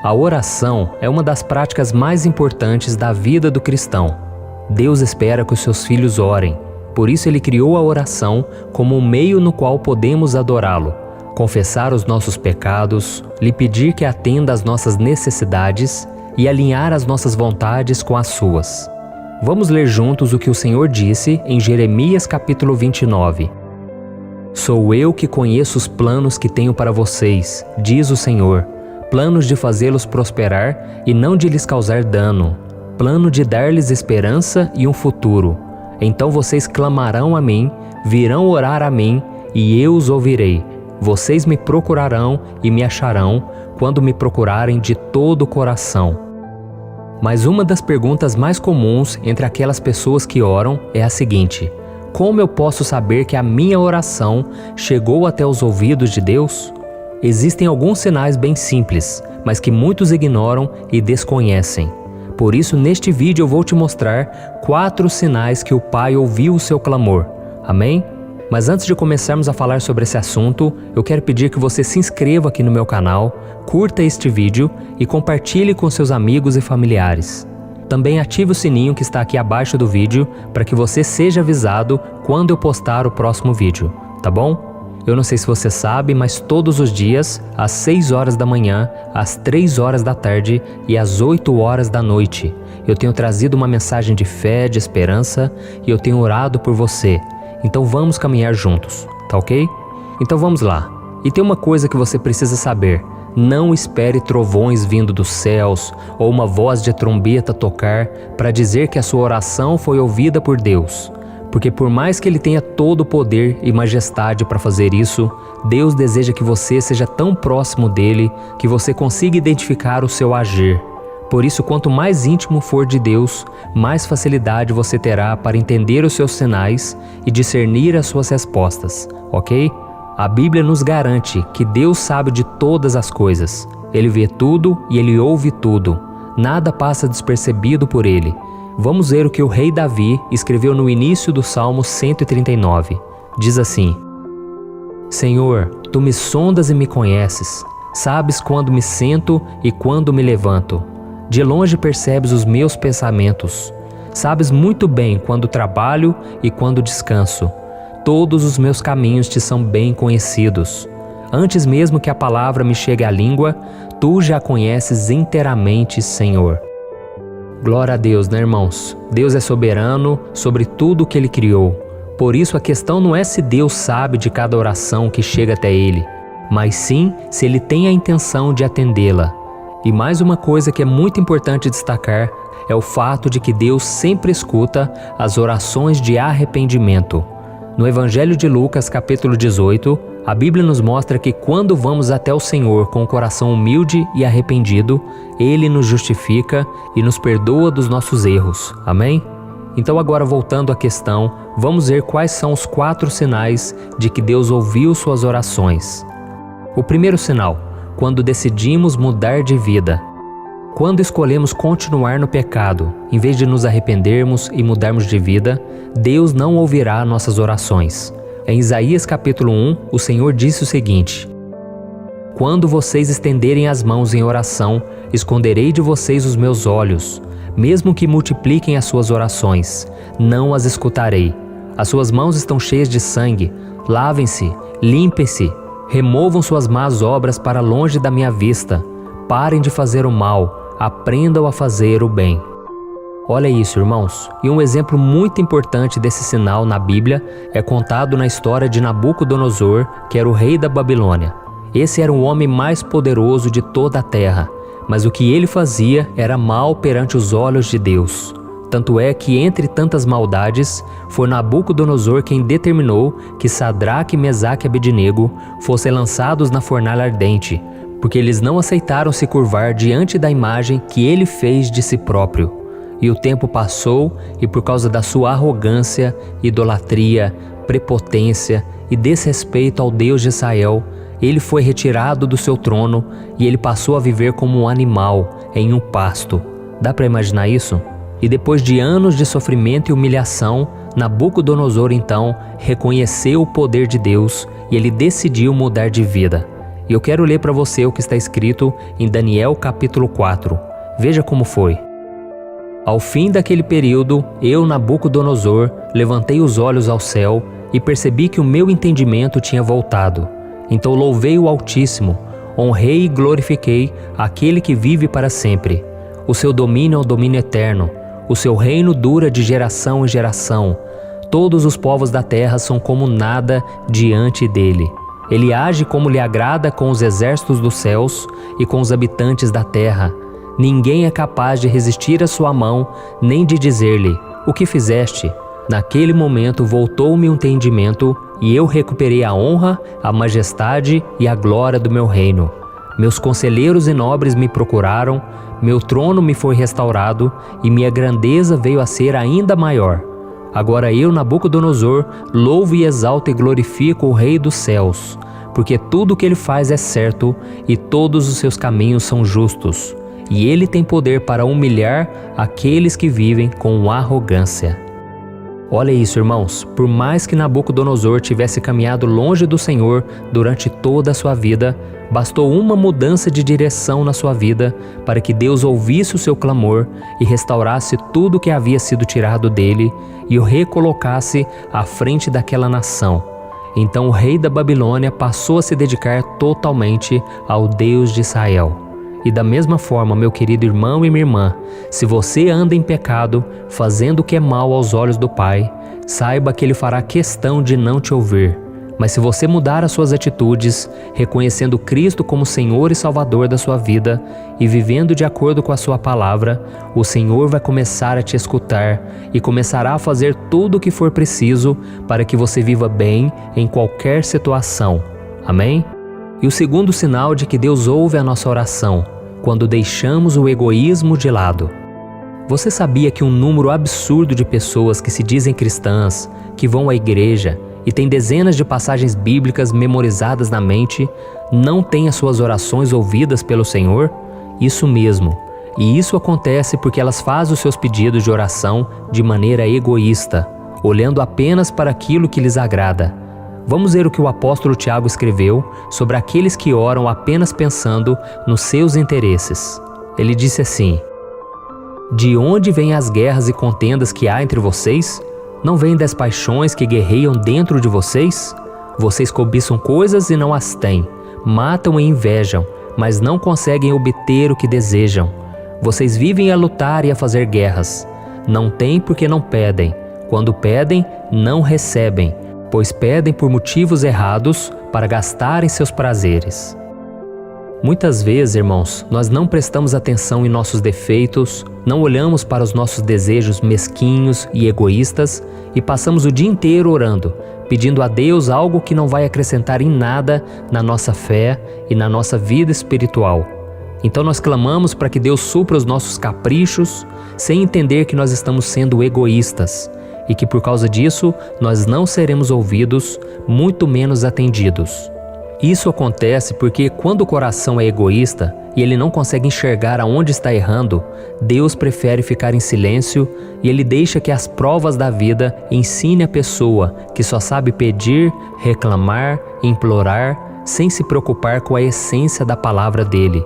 A oração é uma das práticas mais importantes da vida do cristão. Deus espera que os seus filhos orem. Por isso Ele criou a oração como um meio no qual podemos adorá-lo, confessar os nossos pecados, lhe pedir que atenda às nossas necessidades e alinhar as nossas vontades com as suas. Vamos ler juntos o que o Senhor disse em Jeremias capítulo 29. Sou eu que conheço os planos que tenho para vocês, diz o Senhor, planos de fazê-los prosperar e não de lhes causar dano, plano de dar-lhes esperança e um futuro. Então vocês clamarão a mim, virão orar a mim, e eu os ouvirei. Vocês me procurarão e me acharão, quando me procurarem de todo o coração. Mas uma das perguntas mais comuns entre aquelas pessoas que oram é a seguinte: como eu posso saber que a minha oração chegou até os ouvidos de Deus? Existem alguns sinais bem simples, mas que muitos ignoram e desconhecem. Por isso, neste vídeo eu vou te mostrar 4 sinais que o Pai ouviu o seu clamor. Amém? Mas antes de começarmos a falar sobre esse assunto, eu quero pedir que você se inscreva aqui no meu canal, curta este vídeo e compartilhe com seus amigos e familiares. Também ative o sininho que está aqui abaixo do vídeo para que você seja avisado quando eu postar o próximo vídeo, tá bom? Eu não sei se você sabe, mas todos os dias, às 6 horas da manhã, às 3 horas da tarde e às 8 horas da noite, eu tenho trazido uma mensagem de fé, de esperança e eu tenho orado por você. Então vamos caminhar juntos, tá ok? Então vamos lá. E tem uma coisa que você precisa saber: não espere trovões vindo dos céus ou uma voz de trombeta tocar para dizer que a sua oração foi ouvida por Deus. Porque por mais que Ele tenha todo o poder e majestade para fazer isso, Deus deseja que você seja tão próximo dEle que você consiga identificar o seu agir. Por isso, quanto mais íntimo for de Deus, mais facilidade você terá para entender os seus sinais e discernir as suas respostas, ok? A Bíblia nos garante que Deus sabe de todas as coisas. Ele vê tudo e Ele ouve tudo. Nada passa despercebido por Ele. Vamos ver o que o rei Davi escreveu no início do Salmo 139. Diz assim: Senhor, Tu me sondas e me conheces. Sabes quando me sento e quando me levanto. De longe percebes os meus pensamentos. Sabes muito bem quando trabalho e quando descanso. Todos os meus caminhos te são bem conhecidos. Antes mesmo que a palavra me chegue à língua, Tu já a conheces inteiramente, Senhor. Glória a Deus, né, irmãos? Deus é soberano sobre tudo o que Ele criou. Por isso a questão não é se Deus sabe de cada oração que chega até Ele, mas sim se Ele tem a intenção de atendê-la. E mais uma coisa que é muito importante destacar é o fato de que Deus sempre escuta as orações de arrependimento. No Evangelho de Lucas, capítulo 18, a Bíblia nos mostra que quando vamos até o Senhor com o coração humilde e arrependido, Ele nos justifica e nos perdoa dos nossos erros. Amém? Então agora, voltando à questão, vamos ver quais são os 4 sinais de que Deus ouviu suas orações. O primeiro sinal: quando decidimos mudar de vida. Quando escolhemos continuar no pecado, em vez de nos arrependermos e mudarmos de vida, Deus não ouvirá nossas orações. Em Isaías capítulo 1, o Senhor disse o seguinte: Quando vocês estenderem as mãos em oração, esconderei de vocês os meus olhos. Mesmo que multipliquem as suas orações, não as escutarei. As suas mãos estão cheias de sangue. Lavem-se, limpem-se, removam suas más obras para longe da minha vista. Parem de fazer o mal, aprendam a fazer o bem. Olha isso, irmãos. E um exemplo muito importante desse sinal na Bíblia é contado na história de Nabucodonosor, que era o rei da Babilônia. Esse era o homem mais poderoso de toda a terra, mas o que ele fazia era mal perante os olhos de Deus. Tanto é que, entre tantas maldades, foi Nabucodonosor quem determinou que Sadraque, Mesaque e Abednego fossem lançados na fornalha ardente, porque eles não aceitaram se curvar diante da imagem que ele fez de si próprio. E o tempo passou, e por causa da sua arrogância, idolatria, prepotência e desrespeito ao Deus de Israel, ele foi retirado do seu trono e ele passou a viver como um animal em um pasto. Dá para imaginar isso? E depois de anos de sofrimento e humilhação, Nabucodonosor então reconheceu o poder de Deus e ele decidiu mudar de vida. E eu quero ler para você o que está escrito em Daniel capítulo 4. Veja como foi. Ao fim daquele período, eu, Nabucodonosor, levantei os olhos ao céu e percebi que o meu entendimento tinha voltado. Então louvei o Altíssimo, honrei e glorifiquei aquele que vive para sempre. O seu domínio é um domínio eterno. O seu reino dura de geração em geração. Todos os povos da terra são como nada diante dele. Ele age como lhe agrada com os exércitos dos céus e com os habitantes da terra. Ninguém é capaz de resistir à sua mão, nem de dizer-lhe: o que fizeste? Naquele momento voltou-me o entendimento e eu recuperei a honra, a majestade e a glória do meu reino. Meus conselheiros e nobres me procuraram, meu trono me foi restaurado e minha grandeza veio a ser ainda maior. Agora eu, Nabucodonosor, louvo e exalto e glorifico o Rei dos céus, porque tudo o que ele faz é certo e todos os seus caminhos são justos, e ele tem poder para humilhar aqueles que vivem com arrogância. Olha isso, irmãos, por mais que Nabucodonosor tivesse caminhado longe do Senhor durante toda a sua vida, bastou uma mudança de direção na sua vida para que Deus ouvisse o seu clamor e restaurasse tudo que havia sido tirado dele e o recolocasse à frente daquela nação. Então o rei da Babilônia passou a se dedicar totalmente ao Deus de Israel. E da mesma forma, meu querido irmão e minha irmã, se você anda em pecado, fazendo o que é mal aos olhos do Pai, saiba que Ele fará questão de não te ouvir. Mas se você mudar as suas atitudes, reconhecendo Cristo como Senhor e Salvador da sua vida e vivendo de acordo com a sua palavra, o Senhor vai começar a te escutar e começará a fazer tudo o que for preciso para que você viva bem em qualquer situação. Amém? E o segundo sinal de que Deus ouve a nossa oração, quando deixamos o egoísmo de lado. Você sabia que um número absurdo de pessoas que se dizem cristãs, que vão à igreja e têm dezenas de passagens bíblicas memorizadas na mente, não têm as suas orações ouvidas pelo Senhor? Isso mesmo. E isso acontece porque elas fazem os seus pedidos de oração de maneira egoísta, olhando apenas para aquilo que lhes agrada. Vamos ver o que o apóstolo Tiago escreveu sobre aqueles que oram apenas pensando nos seus interesses. Ele disse assim: de onde vêm as guerras e contendas que há entre vocês? Não vêm das paixões que guerreiam dentro de vocês? Vocês cobiçam coisas e não as têm, matam e invejam, mas não conseguem obter o que desejam. Vocês vivem a lutar e a fazer guerras. Não têm porque não pedem. Quando pedem, não recebem, pois pedem por motivos errados para gastarem seus prazeres. Muitas vezes, irmãos, nós não prestamos atenção em nossos defeitos, não olhamos para os nossos desejos mesquinhos e egoístas e passamos o dia inteiro orando, pedindo a Deus algo que não vai acrescentar em nada na nossa fé e na nossa vida espiritual. Então nós clamamos para que Deus supra os nossos caprichos, sem entender que nós estamos sendo egoístas e que por causa disso nós não seremos ouvidos, muito menos atendidos. Isso acontece porque quando o coração é egoísta e ele não consegue enxergar aonde está errando, Deus prefere ficar em silêncio e Ele deixa que as provas da vida ensine a pessoa que só sabe pedir, reclamar, implorar, sem se preocupar com a essência da palavra dele.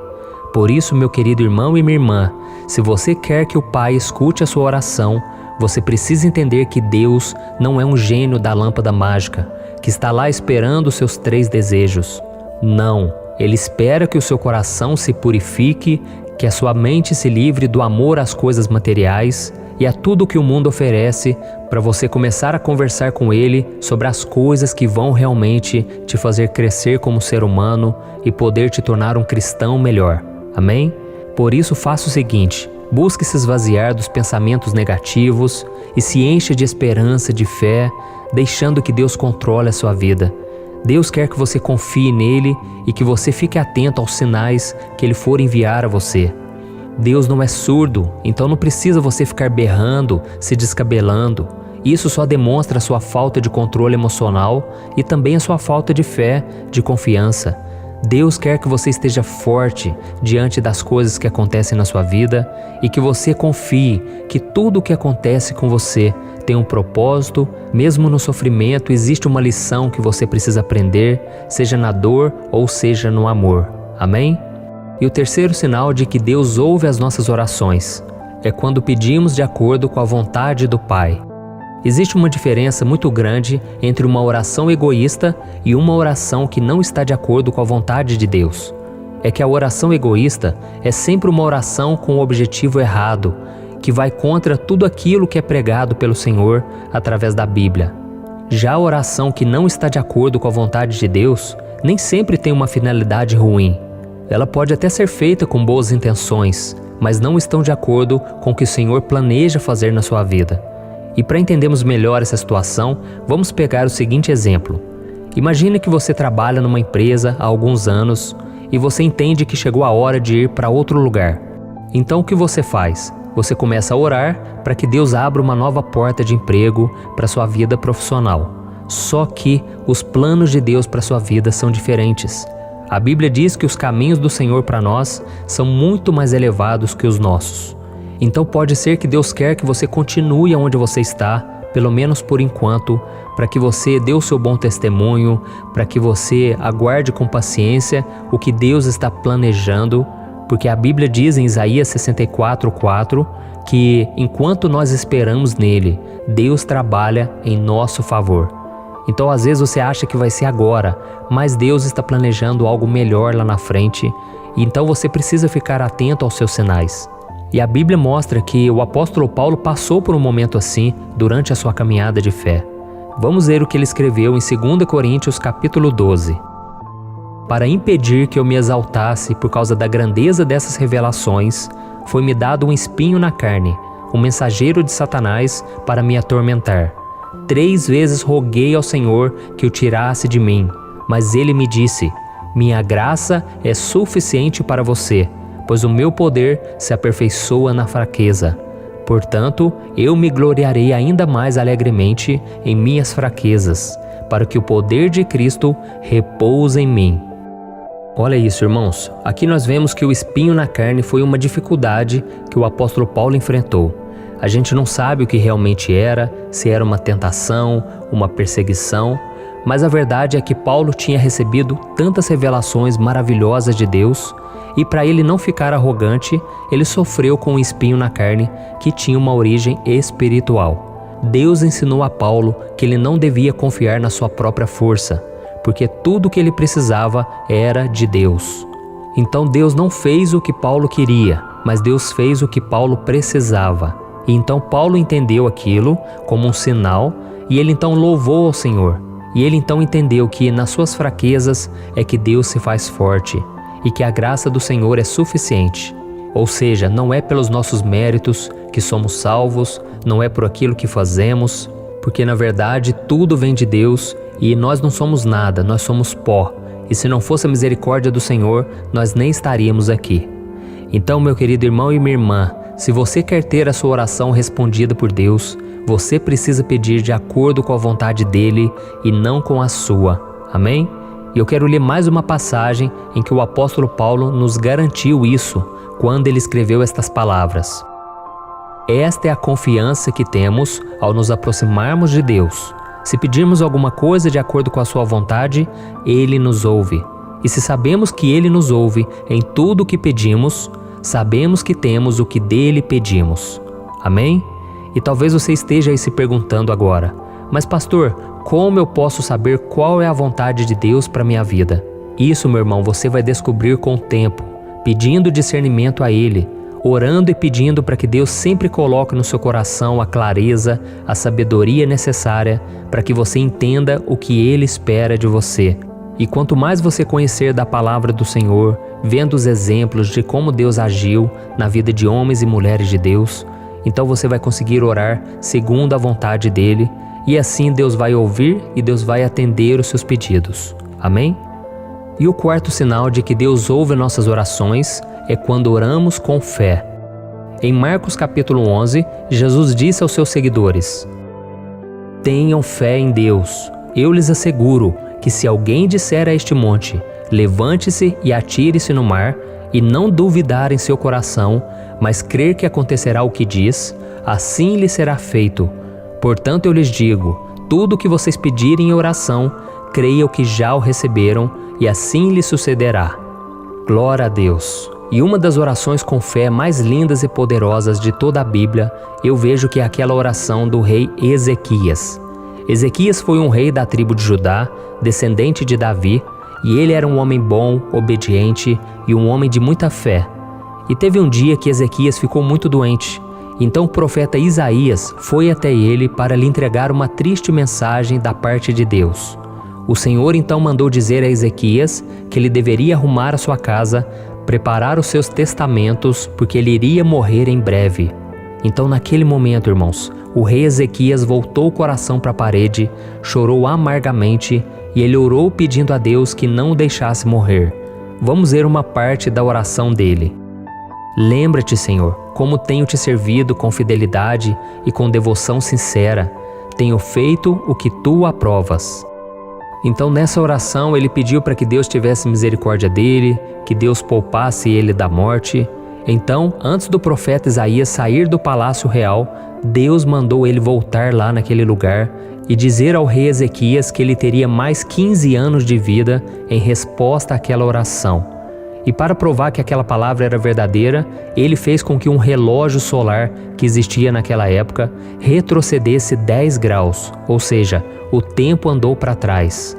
Por isso, meu querido irmão e minha irmã, se você quer que o Pai escute a sua oração, você precisa entender que Deus não é um gênio da lâmpada mágica, que está lá esperando os seus 3 desejos. Não, Ele espera que o seu coração se purifique, que a sua mente se livre do amor às coisas materiais e a tudo que o mundo oferece, para você começar a conversar com Ele sobre as coisas que vão realmente te fazer crescer como ser humano e poder te tornar um cristão melhor. Amém? Por isso faça o seguinte: busque se esvaziar dos pensamentos negativos e se encha de esperança, de fé, deixando que Deus controle a sua vida. Deus quer que você confie nele e que você fique atento aos sinais que Ele for enviar a você. Deus não é surdo, então não precisa você ficar berrando, se descabelando. Isso só demonstra a sua falta de controle emocional e também a sua falta de fé, de confiança. Deus quer que você esteja forte diante das coisas que acontecem na sua vida e que você confie que tudo o que acontece com você tem um propósito, mesmo no sofrimento existe uma lição que você precisa aprender, seja na dor ou seja no amor. Amém? E o terceiro sinal de que Deus ouve as nossas orações é quando pedimos de acordo com a vontade do Pai. Existe uma diferença muito grande entre uma oração egoísta e uma oração que não está de acordo com a vontade de Deus. É que a oração egoísta é sempre uma oração com o objetivo errado, que vai contra tudo aquilo que é pregado pelo Senhor através da Bíblia. Já a oração que não está de acordo com a vontade de Deus nem sempre tem uma finalidade ruim. Ela pode até ser feita com boas intenções, mas não estão de acordo com o que o Senhor planeja fazer na sua vida. E para entendermos melhor essa situação, vamos pegar o seguinte exemplo. Imagine que você trabalha numa empresa há alguns anos e você entende que chegou a hora de ir para outro lugar. Então o que você faz? Você começa a orar para que Deus abra uma nova porta de emprego para sua vida profissional. Só que os planos de Deus para sua vida são diferentes. A Bíblia diz que os caminhos do Senhor para nós são muito mais elevados que os nossos. Então pode ser que Deus quer que você continue onde você está, pelo menos por enquanto, para que você dê o seu bom testemunho, para que você aguarde com paciência o que Deus está planejando, porque a Bíblia diz em Isaías 64:4 que enquanto nós esperamos nele, Deus trabalha em nosso favor. Então às vezes você acha que vai ser agora, mas Deus está planejando algo melhor lá na frente, e então você precisa ficar atento aos seus sinais. E a Bíblia mostra que o apóstolo Paulo passou por um momento assim durante a sua caminhada de fé. Vamos ver o que ele escreveu em 2 Coríntios capítulo 12. Para impedir que eu me exaltasse por causa da grandeza dessas revelações, foi-me dado um espinho na carne, um mensageiro de Satanás para me atormentar. 3 vezes roguei ao Senhor que o tirasse de mim, mas ele me disse: minha graça é suficiente para você, pois o meu poder se aperfeiçoa na fraqueza. Portanto, eu me gloriarei ainda mais alegremente em minhas fraquezas, para que o poder de Cristo repouse em mim. Olha isso, irmãos. Aqui nós vemos que o espinho na carne foi uma dificuldade que o apóstolo Paulo enfrentou. A gente não sabe o que realmente era, se era uma tentação, uma perseguição, mas a verdade é que Paulo tinha recebido tantas revelações maravilhosas de Deus, e para ele não ficar arrogante, ele sofreu com um espinho na carne que tinha uma origem espiritual. Deus ensinou a Paulo que ele não devia confiar na sua própria força, porque tudo o que ele precisava era de Deus. Então Deus não fez o que Paulo queria, mas Deus fez o que Paulo precisava. E então Paulo entendeu aquilo como um sinal, e ele então louvou ao Senhor. E ele então entendeu que nas suas fraquezas é que Deus se faz forte, e que a graça do Senhor é suficiente. Ou seja, não é pelos nossos méritos que somos salvos, não é por aquilo que fazemos, porque na verdade tudo vem de Deus e nós não somos nada, nós somos pó. E se não fosse a misericórdia do Senhor, nós nem estaríamos aqui. Então, meu querido irmão e minha irmã, se você quer ter a sua oração respondida por Deus, você precisa pedir de acordo com a vontade dele e não com a sua. Amém? E eu quero ler mais uma passagem em que o apóstolo Paulo nos garantiu isso quando ele escreveu estas palavras. Esta é a confiança que temos ao nos aproximarmos de Deus. Se pedirmos alguma coisa de acordo com a sua vontade, Ele nos ouve. E se sabemos que Ele nos ouve em tudo o que pedimos, sabemos que temos o que dele pedimos. Amém? E talvez você esteja aí se perguntando agora: mas pastor, como eu posso saber qual é a vontade de Deus para minha vida? Isso, meu irmão, você vai descobrir com o tempo, pedindo discernimento a Ele, orando e pedindo para que Deus sempre coloque no seu coração a clareza, a sabedoria necessária para que você entenda o que Ele espera de você. E quanto mais você conhecer da palavra do Senhor, vendo os exemplos de como Deus agiu na vida de homens e mulheres de Deus, então você vai conseguir orar segundo a vontade dEle, e assim Deus vai ouvir e Deus vai atender os seus pedidos. Amém? E o quarto sinal de que Deus ouve nossas orações é quando oramos com fé. Em Marcos capítulo 11, Jesus disse aos seus seguidores: tenham fé em Deus. Eu lhes asseguro que se alguém disser a este monte, levante-se e atire-se no mar, e não duvidar em seu coração, mas crer que acontecerá o que diz, assim lhe será feito. Portanto eu lhes digo, tudo o que vocês pedirem em oração, creiam que já o receberam e assim lhes sucederá. Glória a Deus! E uma das orações com fé mais lindas e poderosas de toda a Bíblia, eu vejo que é aquela oração do rei Ezequias. Ezequias foi um rei da tribo de Judá, descendente de Davi, e ele era um homem bom, obediente e um homem de muita fé. E teve um dia que Ezequias ficou muito doente. Então o profeta Isaías foi até ele para lhe entregar uma triste mensagem da parte de Deus. O Senhor então mandou dizer a Ezequias que ele deveria arrumar a sua casa, preparar os seus testamentos, porque ele iria morrer em breve. Então naquele momento, irmãos, o rei Ezequias voltou o coração para a parede, chorou amargamente e ele orou pedindo a Deus que não o deixasse morrer. Vamos ver uma parte da oração dele. Lembra-te, Senhor, como tenho te servido com fidelidade e com devoção sincera. Tenho feito o que tu aprovas. Então nessa oração ele pediu para que Deus tivesse misericórdia dele, que Deus poupasse ele da morte. Então, antes do profeta Isaías sair do palácio real, Deus mandou ele voltar lá naquele lugar e dizer ao rei Ezequias que ele teria mais 15 anos de vida em resposta àquela oração. E para provar que aquela palavra era verdadeira, ele fez com que um relógio solar que existia naquela época retrocedesse 10 graus, ou seja, o tempo andou para trás.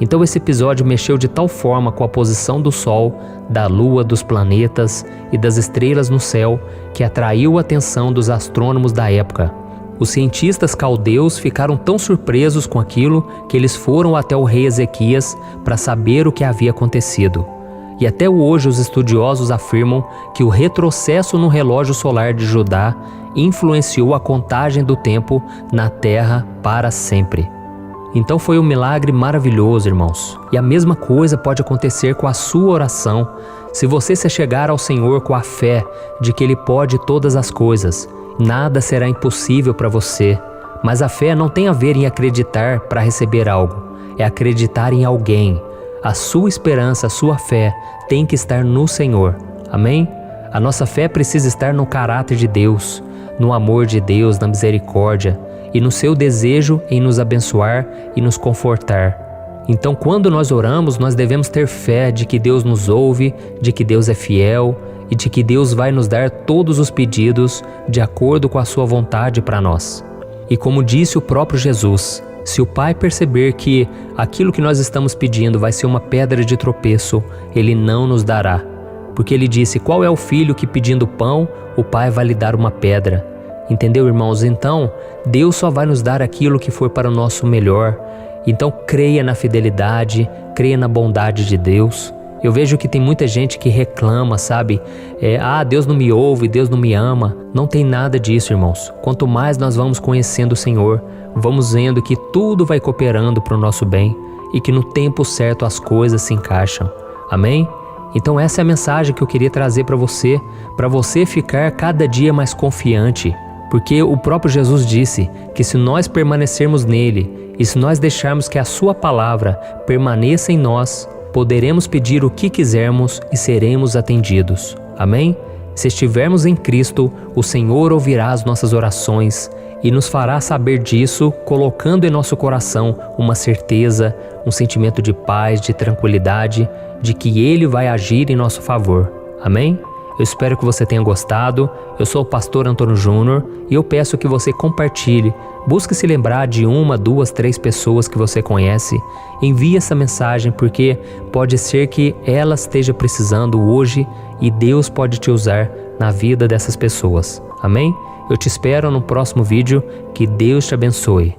Então esse episódio mexeu de tal forma com a posição do Sol, da Lua, dos planetas e das estrelas no céu, que atraiu a atenção dos astrônomos da época. Os cientistas caldeus ficaram tão surpresos com aquilo que eles foram até o rei Ezequias para saber o que havia acontecido. E até hoje os estudiosos afirmam que o retrocesso no relógio solar de Judá influenciou a contagem do tempo na Terra para sempre. Então foi um milagre maravilhoso, irmãos. E a mesma coisa pode acontecer com a sua oração, se você se chegar ao Senhor com a fé de que Ele pode todas as coisas. Nada será impossível para você. Mas a fé não tem a ver em acreditar para receber algo, é acreditar em alguém. A sua esperança, a sua fé tem que estar no Senhor. Amém? A nossa fé precisa estar no caráter de Deus, no amor de Deus, na misericórdia e no seu desejo em nos abençoar e nos confortar. Então, quando nós oramos, nós devemos ter fé de que Deus nos ouve, de que Deus é fiel e de que Deus vai nos dar todos os pedidos de acordo com a sua vontade para nós. E como disse o próprio Jesus, se o Pai perceber que aquilo que nós estamos pedindo vai ser uma pedra de tropeço, Ele não nos dará. Porque Ele disse, qual é o filho que pedindo pão, o Pai vai lhe dar uma pedra? Entendeu, irmãos? Então, Deus só vai nos dar aquilo que for para o nosso melhor. Então, creia na fidelidade, creia na bondade de Deus. Eu vejo que tem muita gente que reclama, sabe? Deus não me ouve, Deus não me ama. Não tem nada disso, irmãos. Quanto mais nós vamos conhecendo o Senhor, vamos vendo que tudo vai cooperando para o nosso bem e que no tempo certo as coisas se encaixam. Amém? Então essa é a mensagem que eu queria trazer para você ficar cada dia mais confiante. Porque o próprio Jesus disse que se nós permanecermos nele e se nós deixarmos que a sua palavra permaneça em nós, poderemos pedir o que quisermos e seremos atendidos. Amém? Se estivermos em Cristo, o Senhor ouvirá as nossas orações e nos fará saber disso, colocando em nosso coração uma certeza, um sentimento de paz, de tranquilidade, de que Ele vai agir em nosso favor. Amém? Eu espero que você tenha gostado. Eu sou o pastor Antônio Júnior e eu peço que você compartilhe. Busque se lembrar de 1, 2, 3 pessoas que você conhece. Envie essa mensagem porque pode ser que ela esteja precisando hoje e Deus pode te usar na vida dessas pessoas. Amém? Eu te espero no próximo vídeo. Que Deus te abençoe.